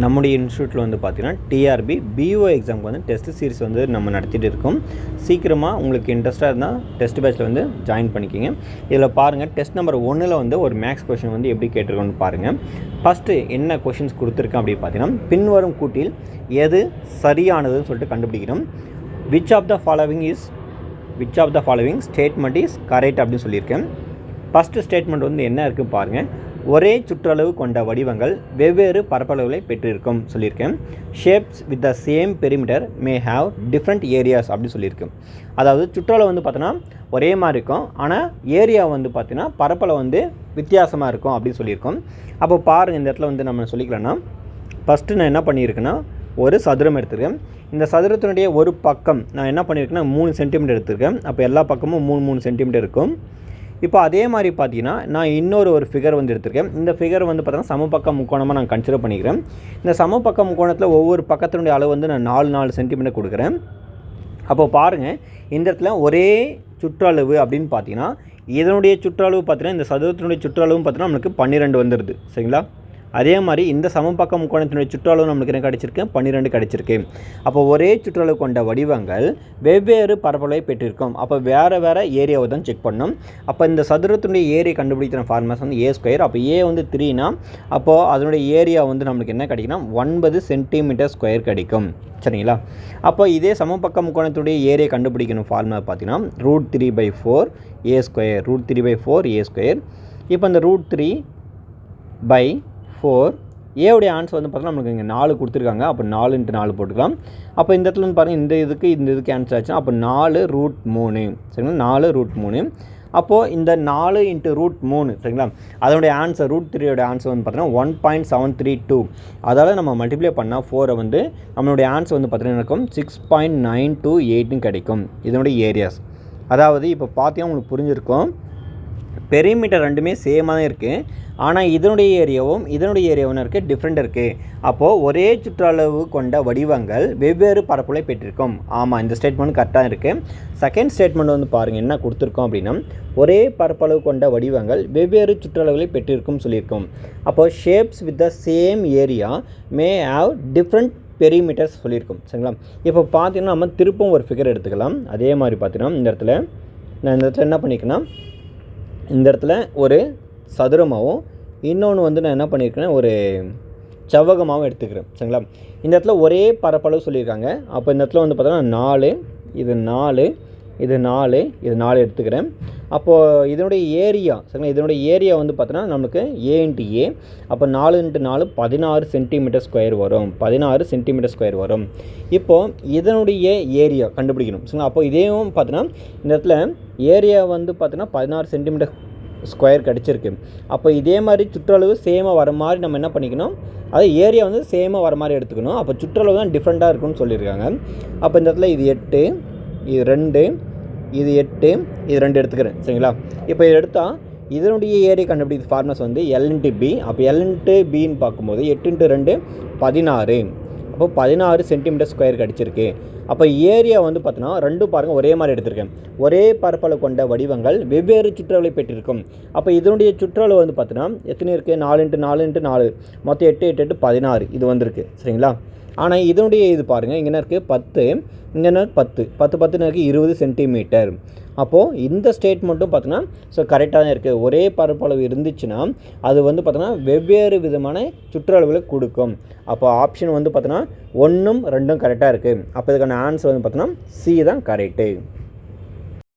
நம்முடைய இன்ஸ்டியூட்டில் வந்து பார்த்திங்கன்னா டிஆர்பி பிஓ எக்ஸாமுக்கு வந்து டெஸ்ட் சீரிஸ் வந்து நம்ம நடத்திட்டு இருக்கோம். சீக்கிரமாக உங்களுக்கு இன்ட்ரெஸ்ட்டாக இருந்தால் டெஸ்ட் பேட்சில் வந்து ஜாயின் பண்ணிக்கிங்க. இதில் பாருங்கள், டெஸ்ட் நம்பர் 1 வந்து ஒரு மேக்ஸ் கொஷின் வந்து எப்படி கேட்டிருக்கோன்னு பாருங்கள். ஃபஸ்ட்டு என்ன கொஷின்ஸ் கொடுத்துருக்கேன் அப்படின்னு பார்த்தீங்கன்னா, பின்வரும் கூட்டில் எது சரியானதுன்னு சொல்லிட்டு கண்டுபிடிக்கணும். Which of the following statement is correct அப்படின்னு சொல்லியிருக்கேன். ஃபஸ்ட்டு ஸ்டேட்மெண்ட் வந்து என்ன இருக்குது பாருங்கள். ஒரே சுற்றளவு கொண்ட வடிவங்கள் வெவ்வேறு பரப்பளவுகளை பெற்றிருக்கும் சொல்லியிருக்கேன். Shapes with the same perimeter may have different areas அப்படின்னு சொல்லியிருக்கேன். அதாவது சுற்றளவு வந்து பார்த்தோன்னா ஒரே மாதிரி இருக்கும், ஆனால் ஏரியா வந்து பார்த்தீங்கன்னா பரப்பளவு வந்து வித்தியாசமாக இருக்கும் அப்படின்னு சொல்லியிருக்கோம். அப்போ பாருங்கள், இந்த இடத்துல வந்து நம்ம சொல்லிக்கலாம்னா, ஃபஸ்ட்டு நான் என்ன பண்ணியிருக்கேன்னா ஒரு சதுரம் எடுத்துருக்கேன். இந்த சதுரத்தினுடைய ஒரு பக்கம் நான் என்ன பண்ணியிருக்கேன்னா 3 சென்டிமீட்டர் எடுத்துருக்கேன். அப்போ எல்லா பக்கமும் 3 சென்டிமீட்டர் இருக்கும். இப்போ அதே மாதிரி பார்த்தீங்கன்னா நான் இன்னொரு ஃபிகர் வந்து எடுத்திருக்கேன். இந்த ஃபிகர் வந்து பார்த்தீங்கன்னா சமபக்க முக்கோணமாக நான் கன்சிடர் பண்ணிக்கிறேன். இந்த சமபக்க முக்கோணத்தில் ஒவ்வொரு பக்கத்தினுடைய அளவு வந்து நான் 4 சென்டிமீட்டர் கொடுக்குறேன். அப்போ பாருங்கள், இந்த இடத்துல ஒரே சுற்றளவு அப்படின்னு பார்த்தீங்கன்னா இதனுடைய சுற்றளவு பார்த்தீங்கன்னா இந்த சதுரத்தினுடைய சுற்றளவும் பார்த்தீங்கன்னா நம்மளுக்கு 12 வந்துடுது. சரிங்களா? அதே மாதிரி இந்த சமபக்க முக்கோணத்தினுடைய சுற்றளவு நம்மளுக்கு என்ன கிடச்சிருக்கு? 12 கிடச்சிருக்கு. அப்போ ஒரே சுற்றளவு கொண்ட வடிவங்கள் வெவ்வேறு பரப்பளவை பெற்றிருக்கும். அப்போ வேறு ஏரியாவை தான் செக் பண்ணணும். அப்போ இந்த சதுரத்தினுடைய ஏரியா கண்டுபிடிக்கிற ஃபார்முலா வந்து A². அப்போ A வந்து 3னா அப்போது அதனுடைய ஏரியா வந்து நம்மளுக்கு என்ன கிடைக்குன்னா 9 சென்டிமீட்டர்² கிடைக்கும். சரிங்களா? அப்போ இதே சமபக்க முக்கோணத்துடைய ஏரியா கண்டுபிடிக்கணும் ஃபார்முலா பார்த்தீங்கன்னா √3/4 A². இப்போ இந்த √3/4 ஏவுடைய ஆன்சர் வந்து பார்த்தீங்கன்னா நம்மளுக்கு இங்கே 4 கொடுத்துருக்காங்க. அப்போ 4 × 4 போட்டுக்கலாம். அப்போ இந்த இடத்துல வந்து பாருங்கள், இந்த இதுக்கு ஆன்சர் ஆச்சுன்னா அப்போ 4√3. சரிங்களா? 4√3. அப்போது இந்த 4 × √3 சரிங்களா, அதனுடைய ஆன்சர் √3 ஆன்சர் வந்து பார்த்தீங்கன்னா 1.732. அதால் நம்ம மல்டிப்ளை பண்ணால் 4 வந்து நம்மளுடைய ஆன்சர் வந்து பார்த்தீங்கன்னா இருக்கும் 6.928 கிடைக்கும். இதனுடைய ஏரியாஸ் அதாவது இப்போ பார்த்தீங்கன்னா உங்களுக்கு புரிஞ்சிருக்கும், பெரிமீட்டர் ரெண்டுமே சேமாக தான் இருக்குது. ஆனால் இதனுடைய ஏரியாவும் இருக்குது, டிஃப்ரெண்ட் இருக்குது. அப்போது ஒரே சுற்றளவு கொண்ட வடிவங்கள் வெவ்வேறு பரப்பளவை பெற்றிருக்கும். ஆமாம், இந்த ஸ்டேட்மெண்ட் கரெக்டாக இருக்குது. செகண்ட் ஸ்டேட்மெண்ட் வந்து பாருங்கள், என்ன கொடுத்துருக்கோம் அப்படின்னா ஒரே பரப்பளவு கொண்ட வடிவங்கள் வெவ்வேறு சுற்றளவுகளை பெற்றிருக்கும் சொல்லியிருக்கோம். அப்போது shapes with the same area may have different perimeters சொல்லியிருக்கோம். சரிங்களா? இப்போ பார்த்தீங்கன்னா நம்ம திருப்பும் ஒரு ஃபிகர் எடுத்துக்கலாம். அதே மாதிரி பார்த்தீங்கன்னா இந்த இடத்துல என்ன பண்ணிக்கன்னா, இந்த இடத்துல ஒரு சதுரமாகவும் இன்னொன்று வந்து நான் என்ன பண்ணியிருக்கேன்னா ஒரு செவ்வகமாகவும் எடுத்துக்கிறேன். சரிங்களா? இந்த இடத்துல ஒரே பரப்பளவு சொல்லியிருக்காங்க. அப்போ இந்த இடத்துல வந்து பார்த்தோன்னா 4 இது 4 எடுத்துக்கிறேன். அப்போது இதனுடைய ஏரியா சரிங்களா, இதனுடைய ஏரியா வந்து பார்த்தோன்னா நமக்கு A × A. அப்போ 4 × 4 16 சென்டிமீட்டர்² வரும். 16 சென்டிமீட்டர்² வரும். இப்போது இதனுடைய ஏரியா கண்டுபிடிக்கணும். சரிங்களா? அப்போ இதையும் பார்த்தோன்னா இந்த இடத்துல ஏரியா வந்து பார்த்தோன்னா 16 சென்டிமீட்டர்² கிடச்சிருக்கு. அப்போ இதே மாதிரி சுற்றளவு சேமாக வர மாதிரி நம்ம என்ன பண்ணிக்கணும், அது ஏரியா வந்து சேமாக வர மாதிரி எடுத்துக்கணும். அப்போ சுற்றளவு தான் டிஃப்ரெண்ட்டாக இருக்குன்னு சொல்லியிருக்காங்க. அப்போ இந்த இடத்துல இது 8, இது 2, இது 8, இது 2 எடுத்துக்கிறேன். சரிங்களா? இப்போ இது எடுத்தால் இதனுடைய ஏரியா கண்டுபிடிக்கிற ஃபார்முலாஸ் வந்து L × B. அப்போ L × Bன்னு பார்க்கும்போது 8 × 2 16. அப்போ 16 சென்டிமீட்டர்² கிடச்சிருக்கு. அப்போ ஏரியா வந்து பார்த்தோன்னா ரெண்டும் பாருங்கள் ஒரே மாதிரி எடுத்திருக்கேன். ஒரே பரப்பளவு கொண்ட வடிவங்கள் வெவ்வேறு சுற்றளவை பெற்றிருக்கும். அப்போ இதனுடைய சுற்றளவு வந்து பார்த்தோன்னா எத்தனை இருக்குது? 4 × 4 × 4 மொத்தம் 8 × 8 16 இது வந்திருக்கு. சரிங்களா? ஆனால் இதனுடைய இது பாருங்கள், இங்கே என்ன இருக்குது? 10, இங்கே என்ன 10 இருக்குது 20 சென்டிமீட்டர். அப்போது இந்த ஸ்டேட்மெண்ட்டும் பார்த்தோன்னா கரெக்டாக தான் இருக்குது. ஒரே பரப்பளவு இருந்துச்சுன்னா அது வந்து பார்த்தோன்னா வெவ்வேறு விதமான சுற்றளவுகளை கொடுக்கும். அப்போ ஆப்ஷன் வந்து பார்த்தோன்னா 1, 2 கரெக்டாக இருக்குது. அப்போ இதுக்கான ஆன்சர் வந்து பார்த்தோன்னா C தான் கரெக்டு.